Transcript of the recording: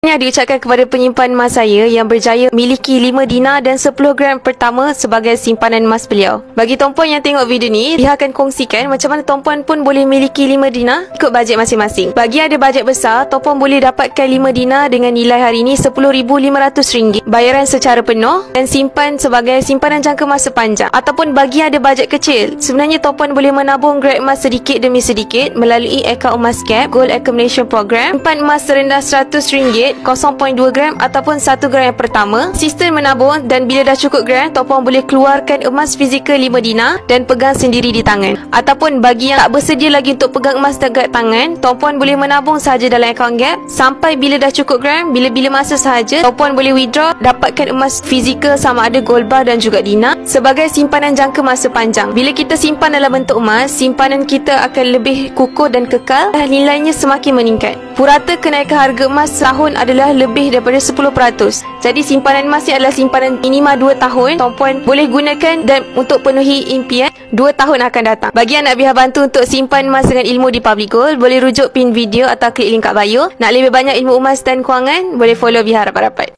Ini diucapkan kepada penyimpan emas saya yang berjaya miliki 5 dinar dan 10 gram pertama sebagai simpanan emas beliau. Bagi tuan-puan yang tengok video ni, dia akan kongsikan macam mana tuan-puan pun boleh miliki 5 dinar ikut bajet masing-masing. Bagi ada bajet besar, tuan-puan boleh dapatkan 5 dinar dengan nilai hari ini RM10,500, bayaran secara penuh dan simpan sebagai simpanan jangka masa panjang. Ataupun bagi ada bajet kecil, sebenarnya tuan-puan boleh menabung grade emas sedikit demi sedikit melalui akaun emas cap Gold Accumulation Program. Simpan emas serendah RM100, 0.2 gram ataupun 1 gram yang pertama. Sistem menabung dan bila dah cukup gram, tuan-puan boleh keluarkan emas fizikal 5 dinar dan pegang sendiri di tangan. Ataupun bagi yang tak bersedia lagi untuk pegang emas dekat tangan, tuan-puan boleh menabung sahaja dalam akaun gap sampai bila dah cukup gram, bila-bila masa sahaja tuan-puan boleh withdraw, dapatkan emas fizikal sama ada gold bar dan juga dinar sebagai simpanan jangka masa panjang. Bila kita simpan dalam bentuk emas, simpanan kita akan lebih kukuh dan kekal, nilainya semakin meningkat. Purata kenaikan harga emas tahun adalah lebih daripada 10%. Jadi simpanan emas ni adalah simpanan minima 2 tahun. Tuan-puan boleh gunakan dan untuk penuhi impian 2 tahun akan datang. Bagi yang nak biar bantu untuk simpan emas dengan ilmu di Public Gold, boleh rujuk pin video atau klik link kat bio. Nak lebih banyak ilmu emas dan kewangan, boleh follow Biar rapat-rapat.